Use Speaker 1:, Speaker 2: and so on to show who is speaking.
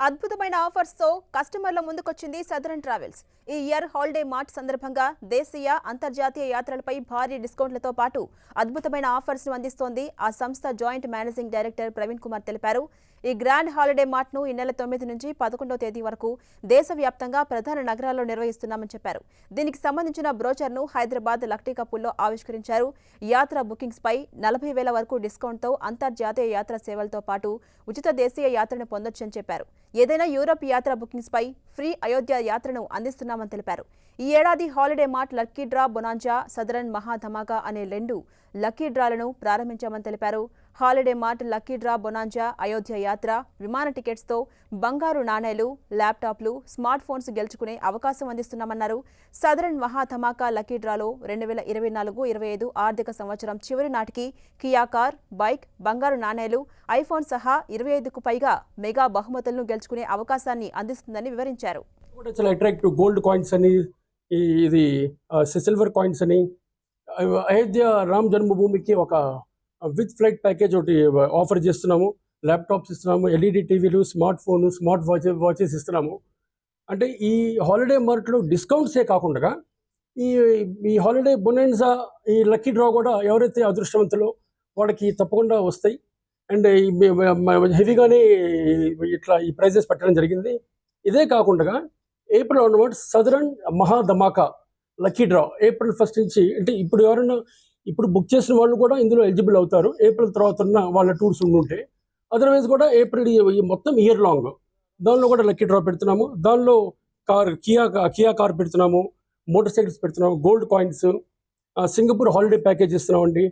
Speaker 1: అద్భుతమైన ఆఫర్స్ తో కస్టమర్ల ముందుకొచ్చింది సదరన్ ట్రావెల్స్. ఈ ఇయర్ హాలిడే మార్ట్ సందర్భంగా దేశీయ, అంతర్జాతీయ యాత్రలపై భారీ డిస్కౌంట్లతో పాటు అద్భుతమైన ఆఫర్స్ ను అందిస్తోంది ఆ సంస్థ joint managing director Praveen Kumar తెలిపారు. ఈ గ్రాండ్ హాలిడే మార్ట్ ను ఈ నెల 9 నుంచి 11వ తేదీ వరకు దేశవ్యాప్తంగా ప్రధాన నగరాల్లో నిర్వహిస్తున్నామని చెప్పారు. దీనికి సంబంధించిన బ్రోచర్ ను హైదరాబాద్ లక్టీ కపూల్లో ఆవిష్కరించారు. యాత్ర బుకింగ్స్ పై 40,000 వరకు డిస్కౌంట్ తో అంతర్జాతీయ యాత్ర సేవలతో పాటు ఉచిత దేశీయ యాత్రను పొందొచ్చని చెప్పారు. ఏదైనా యూరప్ యాత్ర బుకింగ్స్ పై ఫ్రీ అయోధ్య యాత్రను అందిస్తున్నామని తెలిపారు. ఈ ఏడాది holiday mart lucky draw bonanza, southern మహా ధమాకా అనే 2 లక్కీ డ్రాలను ప్రారంభించామని తెలిపారు. Holiday mart lucky draw bonanza Ayodhya యాత్ర విమాన టికెట్స్ తో బంగారు నాణేలు, ల్యాప్టాప్లు, స్మార్ట్ ఫోన్స్ గెలుచుకునే అవకాశం అందిస్తున్నామన్నారు. సదరన్ మహా ధమాకా లక్కీ డ్రాలో 2024-25 ఆర్థిక సంవత్సరం చివరి నాటికి కియా కార్, బైక్, బంగారు నాణేలు, ఐఫోన్ సహా 25కు పైగా మెగా బహుమతులను గెలుచుకునే అవకాశాన్ని అందిస్తుందని వివరించారు.
Speaker 2: చాలా అట్రాక్టివ్ గోల్డ్ కాయిన్స్ అని, ఇది సిల్వర్ కాయిన్స్ అని, అయోధ్య రామ్ జన్మభూమికి ఒక విత్ ఫ్లైట్ ప్యాకేజ్ ఒకటి ఆఫర్ చేస్తున్నాము. ల్యాప్టాప్స్ ఇస్తున్నాము, ఎల్ఈడి టీవీలు, స్మార్ట్ ఫోన్, స్మార్ట్ వాచెస్ ఇస్తున్నాము. అంటే ఈ హాలిడే మార్ట్లో డిస్కౌంట్సే కాకుండా ఈ హాలిడే బొనాన్జా, ఈ లక్కీ డ్రా కూడా ఎవరైతే అదృష్టవంతులో వాళ్ళకి తప్పకుండా వస్తాయి. అండ్ హెవీగానే ఇట్లా ఈ ప్రైజెస్ పెట్టడం జరిగింది. ఇదే కాకుండా ఏప్రిల్ ఆన్వర్డ్స్ సదరన్ మహా ధమాకా లక్కీ డ్రా ఏప్రిల్ 1 నుంచి, అంటే ఇప్పుడు ఎవరైనా ఇప్పుడు బుక్ చేసిన వాళ్ళు కూడా ఇందులో ఎలిజిబుల్ అవుతారు. ఏప్రిల్ తర్వాత ఉన్న వాళ్ళ టూర్స్ ఉండుంటే, అదర్వైజ్ కూడా ఏప్రిల్ ఈ మొత్తం ఇయర్ లాంగ్ దానిలో కూడా లక్కీ డ్రా పెడుతున్నాము. దానిలో కియా కార్ పెడుతున్నాము, మోటార్ సైకిల్స్ పెడుతున్నాము, gold coins, Singapore holiday package ఇస్తున్నామండి,